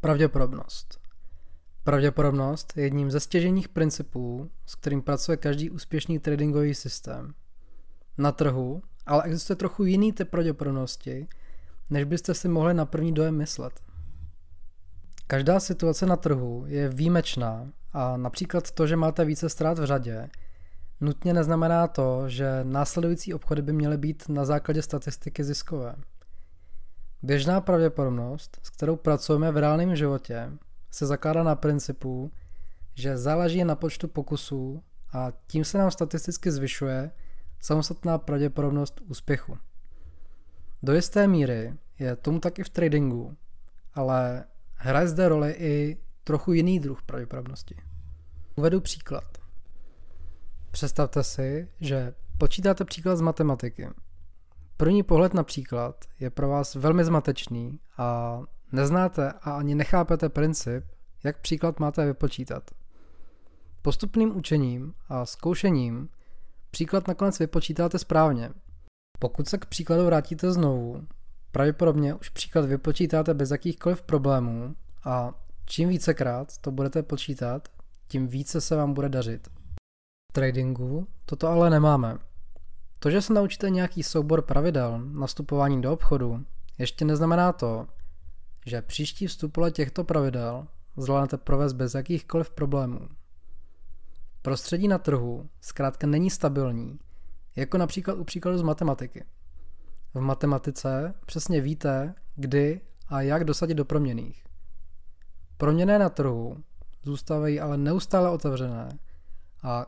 Pravděpodobnost. Pravděpodobnost je jedním ze stěžejních principů, s kterým pracuje každý úspěšný tradingový systém. Na trhu ale existuje trochu jiný typ pravděpodobnosti, než byste si mohli na první dojem myslet. Každá situace na trhu je výjimečná a například to, že máte více ztrát v řadě, nutně neznamená to, že následující obchody by měly být na základě statistiky ziskové. Běžná pravděpodobnost, s kterou pracujeme v reálném životě, se zakládá na principu, že záleží na počtu pokusů a tím se nám statisticky zvyšuje samostatná pravděpodobnost úspěchu. Do jisté míry je tomu tak i v tradingu, ale hraje zde roli i trochu jiný druh pravděpodobnosti. Uvedu příklad. Představte si, že počítáte příklad z matematiky. První pohled na příklad je pro vás velmi zmatečný a neznáte a ani nechápete princip, jak příklad máte vypočítat. Postupným učením a zkoušením příklad nakonec vypočítáte správně. Pokud se k příkladu vrátíte znovu, pravděpodobně už příklad vypočítáte bez jakýchkoliv problémů a čím vícekrát to budete počítat, tím více se vám bude dařit. V tradingu toto ale nemáme. To, že se naučíte nějaký soubor pravidel nastupování do obchodu, ještě neznamená to, že příští vstup podle těchto pravidel zvládnete provést bez jakýchkoliv problémů. Prostředí na trhu zkrátka není stabilní, jako například u příkladu z matematiky. V matematice přesně víte, kdy a jak dosadit do proměnných. Proměnné na trhu zůstávají ale neustále otevřené a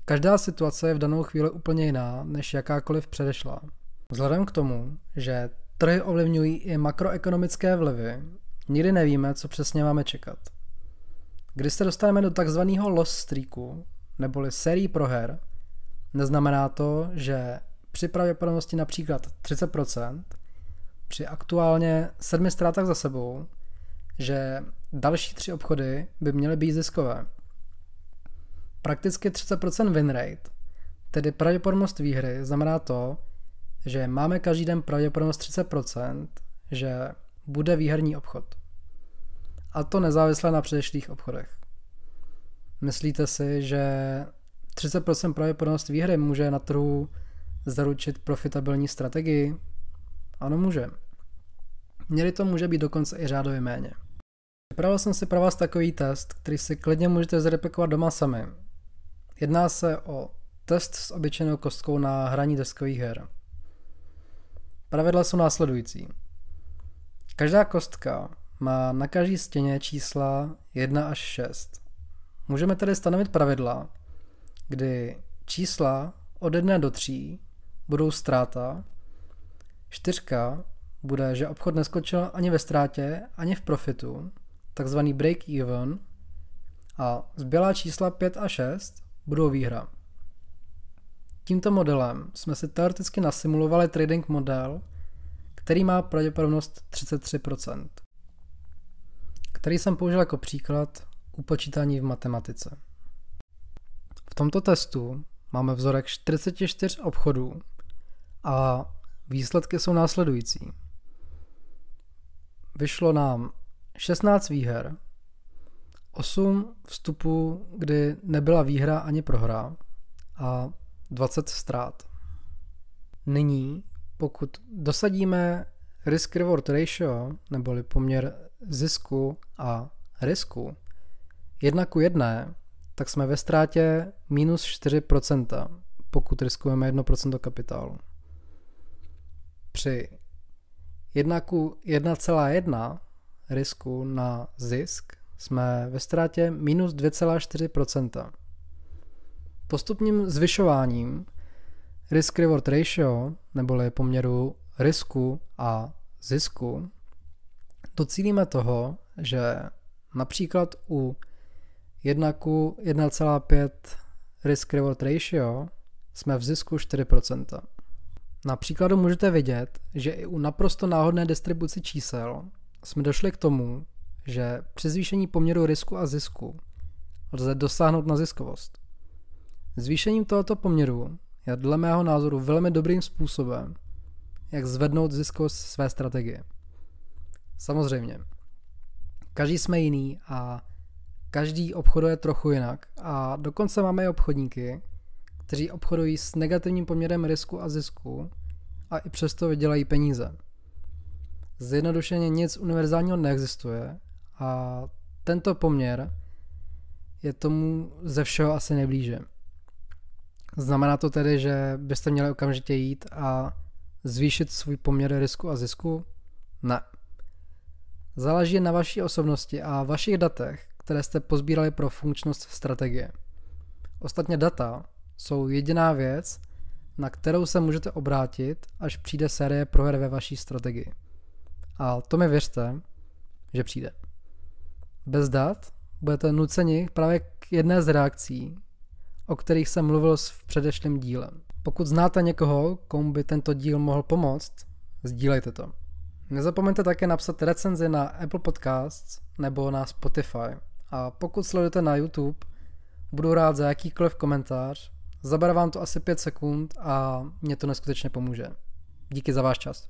každá situace je v danou chvíli úplně jiná než jakákoliv předešlá. Vzhledem k tomu, že trhy ovlivňují i makroekonomické vlivy, nikdy nevíme, co přesně máme čekat. Když se dostaneme do takzvaného loss streaku, neboli sérii proher, neznamená to, že při pravděpodobnosti například 30%, při aktuálně 7 ztrátách za sebou, že další 3 obchody by měly být ziskové. Prakticky 30% win rate, tedy pravděpodobnost výhry, znamená to, že máme každý den pravděpodobnost 30%, že bude výherní obchod. A to nezávisle na předešlých obchodech. Myslíte si, že 30% pravděpodobnost výhry může na trhu zaručit profitabilní strategii? Ano, může. Někdy to může být dokonce i řádově méně. Připravil jsem si pro vás takový test, který si klidně můžete zreplikovat doma sami. Jedná se o test s obyčejnou kostkou na hraní deskových her. Pravidla jsou následující. Každá kostka má na každé stěně čísla 1 až 6. Můžeme tedy stanovit pravidla, kdy čísla od 1 do 3 budou ztráta, 4 bude, že obchod neskočil ani ve ztrátě, ani v profitu, takzvaný break even, a zbylá čísla 5 a 6 budou výhra. Tímto modelem jsme si teoreticky nasimulovali trading model, který má pravděpodobnost 33%, který jsem použil jako příklad u počítání v matematice. V tomto testu máme vzorek 44 obchodů a výsledky jsou následující. Vyšlo nám 16 výher, 8 vstupů, kdy nebyla výhra ani prohra a 20 ztrát. Nyní, pokud dosadíme risk-reward ratio, neboli poměr zisku a risku, 1:1, tak jsme ve ztrátě minus 4%, pokud riskujeme 1% kapitálu. Při 1:1,1 risku na zisk jsme ve ztrátě minus 2,4%. Postupným zvyšováním risk-reward ratio, neboli poměru risku a zisku, docílíme toho, že například u 1:1,5 risk-reward ratio jsme v zisku 4%. Na příkladu můžete vidět, že i u naprosto náhodné distribuci čísel jsme došli k tomu, že při zvýšení poměru risku a zisku lze dosáhnout na ziskovost. Zvýšením tohoto poměru je dle mého názoru velmi dobrým způsobem, jak zvednout ziskovost své strategie. Samozřejmě, Každý jsme jiný a každý obchoduje trochu jinak. A dokonce máme i obchodníky, kteří obchodují s negativním poměrem risku a zisku a i přesto vydělají peníze. Zjednodušeně nic univerzálního neexistuje a tento poměr je tomu ze všeho asi nejblíže. Znamená to tedy, že byste měli okamžitě jít a zvýšit svůj poměr risku a zisku? Ne. Záleží na vaší osobnosti a vašich datech, které jste pozbírali pro funkčnost strategie. Ostatně data jsou jediná věc, na kterou se můžete obrátit, až přijde série proher ve vaší strategii. A to mi věřte, že přijde. Bez dat budete nuceni právě k jedné z reakcí, o kterých jsem mluvil v předešlém díle. Pokud znáte někoho, komu by tento díl mohl pomoct, sdílejte to. Nezapomeňte také napsat recenzi na Apple Podcasts nebo na Spotify. A pokud sledujete na YouTube, budu rád za jakýkoliv komentář. Zabere vám to asi 5 sekund a mě to neskutečně pomůže. Díky za váš čas.